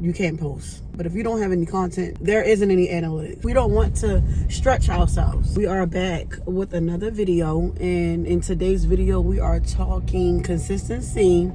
you can't post. But if you don't have any content, there isn't any analytics. We don't want to stretch ourselves. We are back with another video, and in today's video we are talking consistency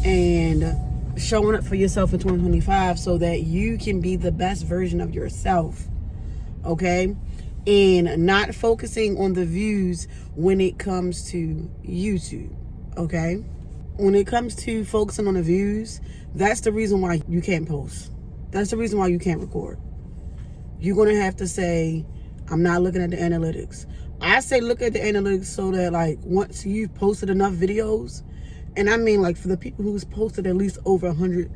and showing up for yourself in 2025 so that you can be the best version of yourself, okay? And not focusing on the views when it comes to YouTube, okay? When it comes to focusing on the views, that's the reason why you can't post. That's the reason why you can't record. You're going to have to say, I'm not looking at the analytics. I say look at the analytics so that, like, once you've posted enough videos, and I mean, like, for the people who's posted at least over 100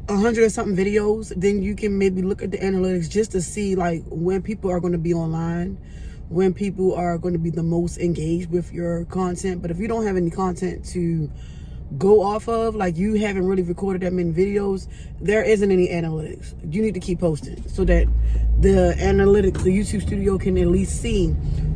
and something videos, then you can maybe look at the analytics just to see, like, when people are going to be online, when people are going to be the most engaged with your content. But if you don't have any content to go off of, like, you haven't really recorded that many videos, there isn't any analytics. You need to keep posting so that the analytics, the YouTube studio, can at least see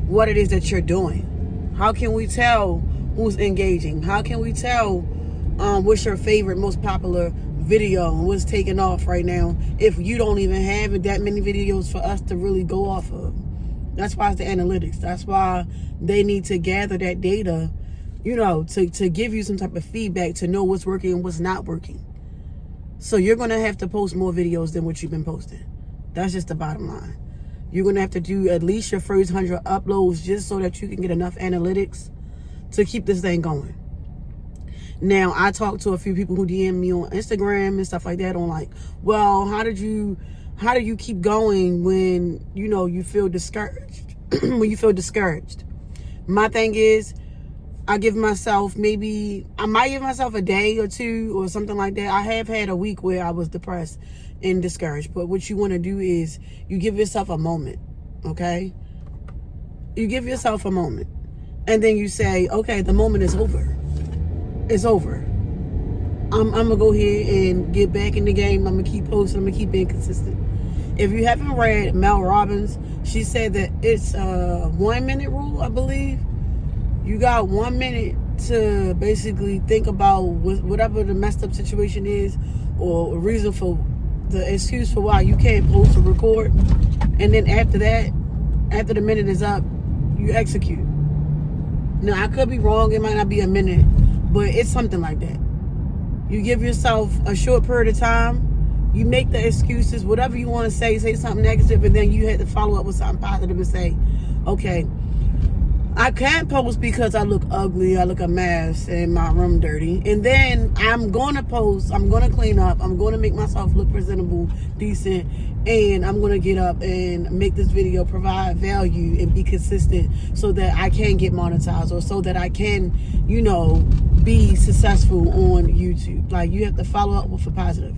what it is that you're doing. How can we tell who's engaging? How can we tell what's your favorite, most popular video and what's taking off right now if you don't even have that many videos for us to really go off of? That's why it's the analytics. That's why they need to gather that data, you know, to give you some type of feedback to know what's working and what's not working. So you're going to have to post more videos than what you've been posting. That's just the bottom line. You're going to have to do at least your first 100 uploads just so that you can get enough analytics to keep this thing going. Now, I talked to a few people who DM me on Instagram and stuff like that on, like, well, how do you keep going when, you know, you feel discouraged? When you feel discouraged. My thing is, I might give myself a day or two or something like that. I have had a week where I was depressed and discouraged. But what you want to do is you give yourself a moment, okay? You give yourself a moment. And then you say, okay, the moment is over. It's over. I'm going to go ahead and get back in the game. I'm going to keep posting. I'm going to keep being consistent. If you haven't read Mel Robbins, she said that it's a 1 minute rule, I believe. You got 1 minute to basically think about whatever the messed up situation is, or a reason for the excuse for why you can't post or record. And then after that, after the minute is up, you execute. Now, I could be wrong. It might not be a minute, but it's something like that. You give yourself a short period of time. You make the excuses, whatever you want to say something negative, and then you have to follow up with something positive and say, okay, I can't post because I look ugly, I look a mess, and my room dirty. And then I'm going to post, I'm going to clean up, I'm going to make myself look presentable, decent, and I'm going to get up and make this video provide value and be consistent so that I can get monetized, or so that I can, you know, be successful on YouTube. Like, you have to follow up with a positive.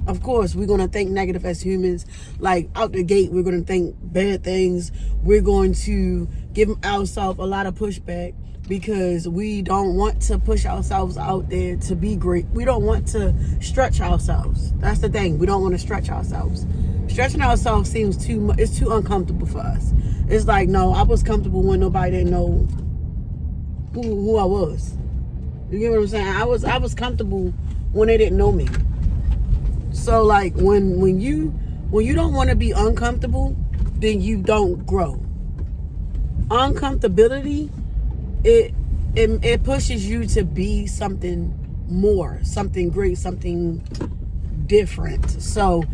Of course, we're going to think negative as humans. Like, out the gate, we're going to think bad things. We're going to give ourselves a lot of pushback because we don't want to push ourselves out there to be great. We don't want to stretch ourselves. That's the thing. We don't want to stretch ourselves. Stretching ourselves seems too much. It's too uncomfortable for us. It's like, no, I was comfortable when nobody didn't know who I was. You get what I'm saying? I was comfortable when they didn't know me. So, like, when you don't want to be uncomfortable, then you don't grow. Uncomfortability, it pushes you to be something more, something great, something different. So,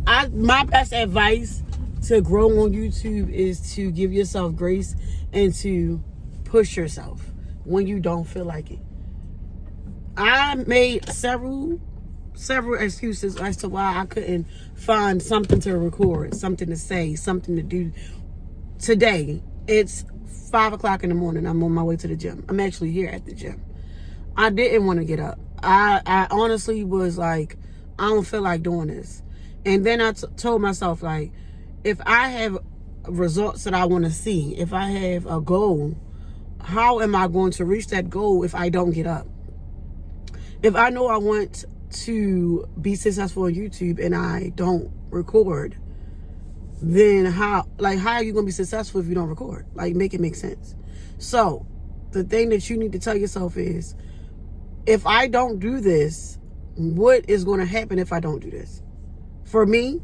my best advice to grow on YouTube is to give yourself grace and to push yourself when you don't feel like it. I made several excuses as to why I couldn't find something to record, something to say, something to do. Today, it's 5 o'clock in the morning. I'm on my way to the gym. I'm actually here at the gym. I didn't want to get up. I honestly was like, I don't feel like doing this. And then I told myself, like, if I have results that I want to see, if I have a goal, how am I going to reach that goal if I don't get up? If I know I want to be successful on YouTube and I don't record, then how are you going to be successful if you don't record? Like, make it make sense. So the thing that you need to tell yourself is, if I don't do this, what is going to happen if I don't do this? For me,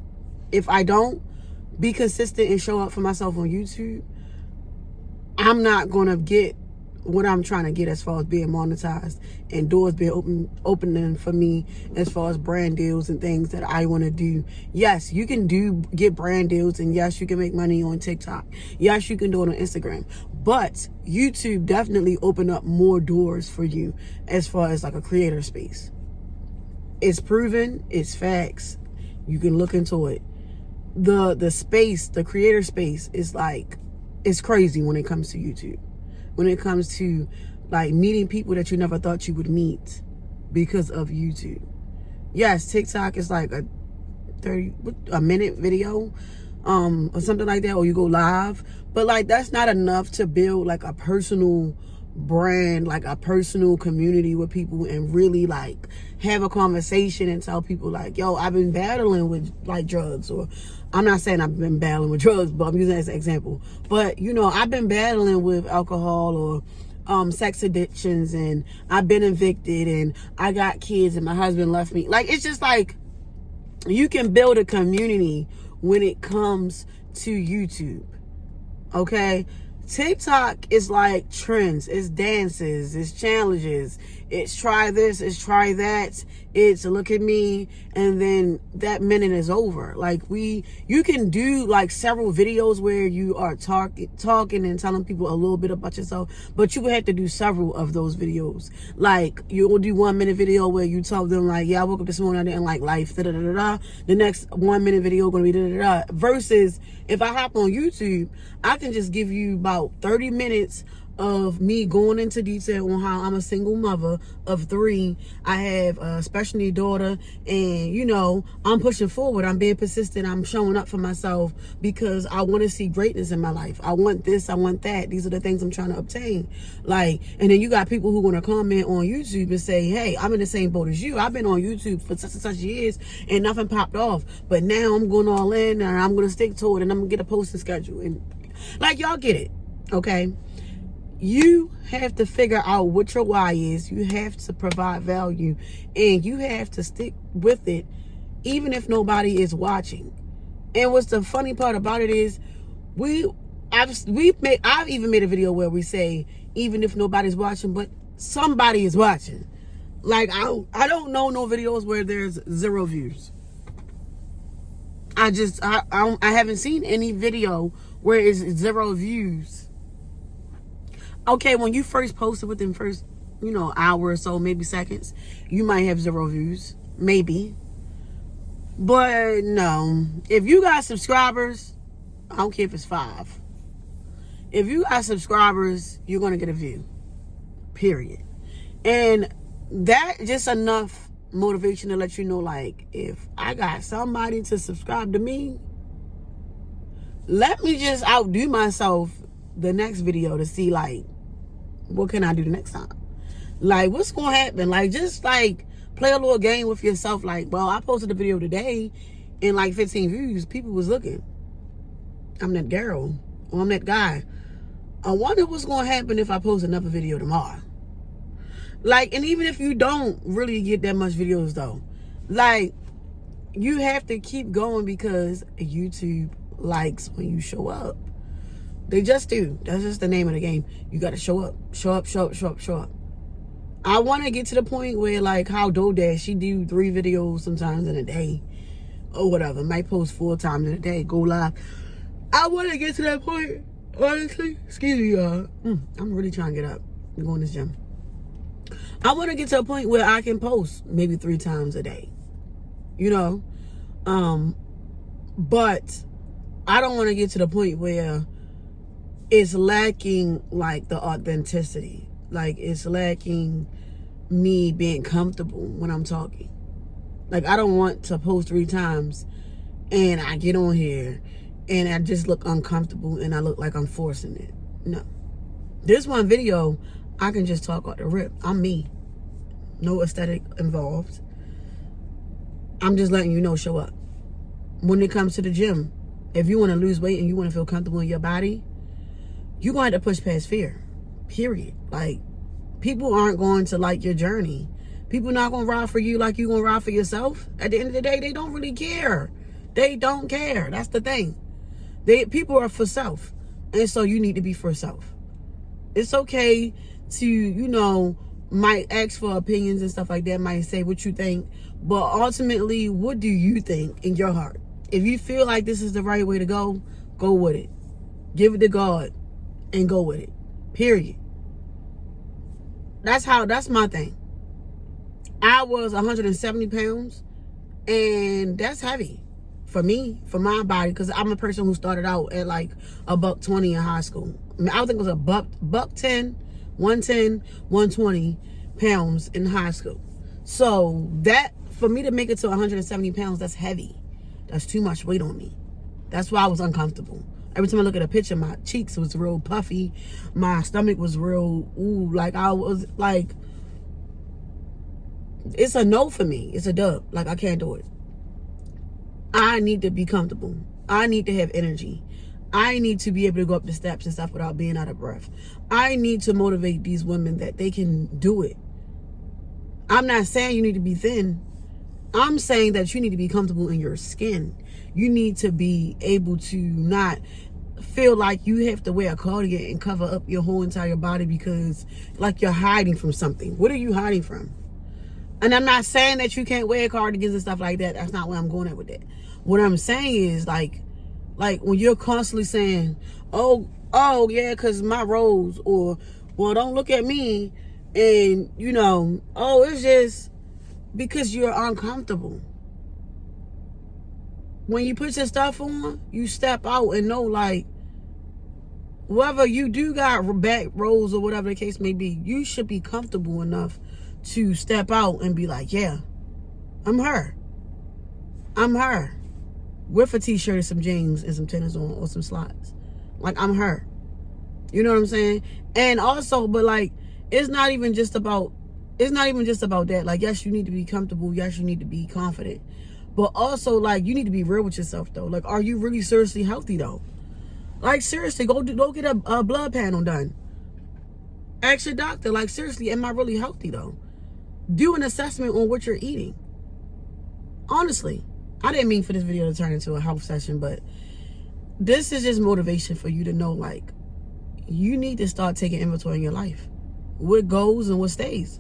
if I don't be consistent and show up for myself on YouTube, I'm not going to get what I'm trying to get as far as being monetized and doors being opening for me as far as brand deals and things that I want to do. Yes, you can get brand deals, and yes, you can make money on TikTok. Yes, you can do it on Instagram. But YouTube definitely opened up more doors for you as far as like a creator space. It's proven, it's facts. You can look into it. The space, the creator space is like, it's crazy when it comes to YouTube. When it comes to like meeting people that you never thought you would meet because of YouTube. Yes, TikTok is like a 30-minute video or something like that, or you go live, but like that's not enough to build like a personal brand, like a personal community with people, and really like have a conversation and tell people like, yo, I've been battling with like drugs, or I'm not saying I've been battling with drugs, but I'm using that as an example. But you know, I've been battling with alcohol or sex addictions, and I've been evicted, and I got kids, and my husband left me. Like, it's just like you can build a community when it comes to YouTube. Okay? TikTok is like trends, it's dances, it's challenges, it's try this, it's try that, it's look at me, and then that minute is over. Like you can do like several videos where you are talking and telling people a little bit about yourself, but you would have to do several of those videos. Like you will do 1 minute video where you tell them like, yeah, I woke up this morning, I didn't like life, da da da da. The next 1 minute video gonna be da da da. Versus if I hop on YouTube, I can just give you about 30 minutes of me going into detail on how I'm a single mother of 3. I have a special need daughter, and you know, I'm pushing forward. I'm being persistent. I'm showing up for myself because I want to see greatness in my life. I want this, I want that. These are the things I'm trying to obtain. Like, and then you got people who are going to comment on YouTube and say, hey, I'm in the same boat as you. I've been on YouTube for such and such years and nothing popped off, but now I'm going all in and I'm going to stick to it, and I'm going to get a posting schedule. And like, y'all get it, okay? You have to figure out what your why is. You have to provide value, and you have to stick with it even if nobody is watching. And what's the funny part about it is I've even made a video where we say even if nobody's watching, but somebody is watching. Like I don't know no videos where there's 0 views. I haven't seen any video where it's 0 views. Okay, when you first post it within first, hour or so, maybe seconds, you might have 0 views, maybe. But no, if you got subscribers, I don't care if it's 5. If you got subscribers, you're going to get a view, period. And that just enough motivation to let you know, like, if I got somebody to subscribe to me, let me just outdo myself the next video to see, like, what can I do the next time? Like, what's going to happen? Like, just, like, play a little game with yourself. Like, well, I posted a video today and, like, 15 views. People was looking. I'm that girl. Or I'm that guy. I wonder what's going to happen if I post another video tomorrow. Like, and even if you don't really get that much videos, though, like, you have to keep going because YouTube likes when you show up. They just do. That's just the name of the game. You got to show up. Show up, show up, show up, show up. I want to get to the point where, like, how DoDash, she do 3 videos sometimes in a day or whatever. Might post 4 times in a day. Go live. I want to get to that point, honestly. Excuse me, y'all. I'm really trying to get up and go in this gym. I want to get to a point where I can post maybe 3 times a day. But I don't want to get to the point where it's lacking, like, the authenticity. Like, it's lacking me being comfortable when I'm talking. Like, I don't want to post 3 times and I get on here and I just look uncomfortable and I look like I'm forcing it. No. This one video, I can just talk out the rip. I'm me. No aesthetic involved. I'm just letting you know, show up. When it comes to the gym, if you want to lose weight and you want to feel comfortable in your body, you're going to have to push past fear. Period. Like, people aren't going to like your journey People not gonna ride for you like you gonna ride for yourself. At the end of the day, they don't really care. They don't care. That's the thing. People are for self, and so you need to be for self. It's okay to, might ask for opinions and stuff like that, might say what you think, but ultimately, what do you think in your heart? If you feel like this is the right way to go with it. Give it to God and go with it. Period. That's my thing. I was 170 pounds, and that's heavy for me, for my body, because I'm a person who started out at like $120 in high school. I think it was a buck 10, 110, 120 pounds in high school. So that, for me to make it to 170 pounds, that's heavy. That's too much weight on me. That's why I was uncomfortable. Every time I look at a picture, my cheeks was real puffy. My stomach was real, like I was like, it's a no for me. It's a dub. Like, I can't do it. I need to be comfortable. I need to have energy. I need to be able to go up the steps and stuff without being out of breath. I need to motivate these women that they can do it. I'm not saying you need to be thin. I'm saying that you need to be comfortable in your skin. You need to be able to not feel like you have to wear a cardigan and cover up your whole entire body because like you're hiding from something. What are you hiding from? And I'm not saying that you can't wear cardigans and stuff like that. That's not where I'm going at with that. What I'm saying is like when you're constantly saying, oh yeah, because my rose, or, well, don't look at me, and, it's just because you're uncomfortable. When you put your stuff on, you step out and know, like, whether you do got back rolls or whatever the case may be, you should be comfortable enough to step out and be like, yeah, I'm her. With a t-shirt and some jeans and some tennis on or some slides. Like, I'm her. You know what I'm saying? And also, but like, it's not even just about that. Like, yes, you need to be comfortable. Yes, you need to be confident. But also, like, you need to be real with yourself, though. Like, are you really seriously healthy, though? Like, seriously, go get a blood panel done. Ask your doctor, like, seriously, am I really healthy, though? Do an assessment on what you're eating. Honestly. I didn't mean for this video to turn into a health session, but this is just motivation for you to know, like, you need to start taking inventory in your life. What goes and what stays.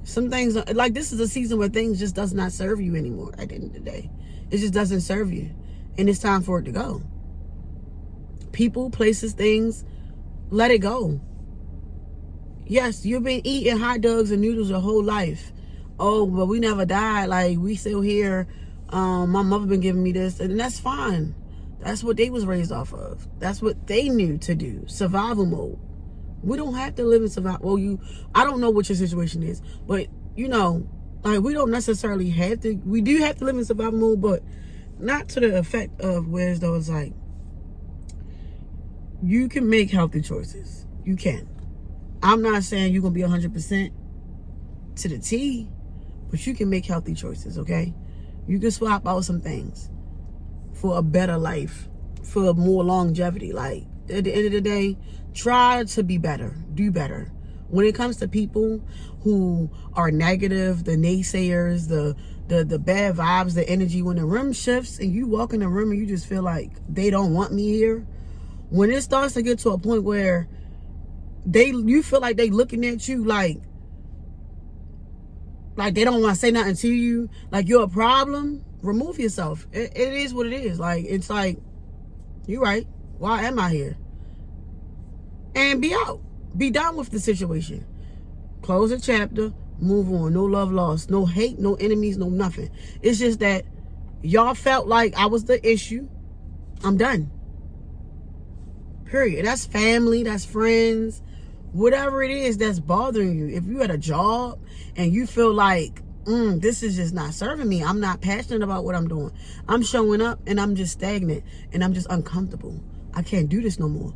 Some things, like, this is a season where things just does not serve you anymore at the end of the day. It just doesn't serve you. And it's time for it to go. People, places, things, let it go. Yes, you've been eating hot dogs and noodles your whole life. Oh, but we never died. Like, we still here. My mother been giving me this, and that's fine. That's what they was raised off of. That's what they knew to do. Survival mode. We don't have to live in survival. Well, I don't know what your situation is, but like, we don't necessarily have to. We do have to live in survival mode, but not to the effect of where though it's like you can make healthy choices. You can. I'm not saying you're gonna be 100% to the T, but you can make healthy choices. Okay. You can swap out some things for a better life, for more longevity. Like, at the end of the day, try to be better, do better. When it comes to people who are negative, the naysayers, the bad vibes, the energy, when the room shifts and you walk in the room and you just feel like they don't want me here, when it starts to get to a point where you feel like they looking at you like they don't want to say nothing to you, like you're a problem, remove yourself. It is what it is. Like, it's like, you're right. Why am I here? And be out. Be done with the situation. Close a chapter, move on. No love lost. No hate, no enemies, no nothing. It's just that y'all felt like I was the issue. I'm done. Period. That's family, that's friends. Whatever it is that's bothering you. If you at a job and you feel like, this is just not serving me. I'm not passionate about what I'm doing. I'm showing up and I'm just stagnant and I'm just uncomfortable. I can't do this no more.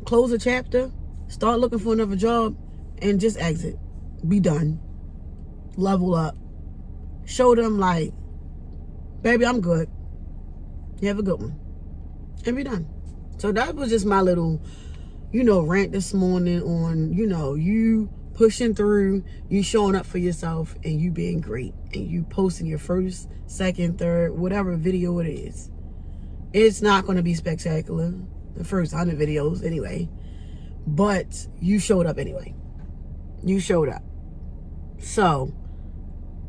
Close a chapter, start looking for another job, and just exit. Be done. Level up. Show them like, baby, I'm good. You have a good one. And be done. So that was just my little, rant this morning on, you pushing through, you showing up for yourself, and you being great, and you posting your first, second, third, whatever video it is. It's not going to be spectacular, the first 100 videos anyway, but you showed up anyway. You showed up. So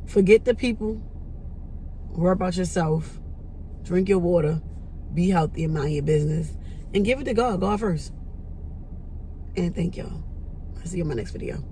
forget the people, worry about yourself, drink your water, be healthy, and mind your business, and give it to God. God first. And thank y'all. I'll see you in my next video.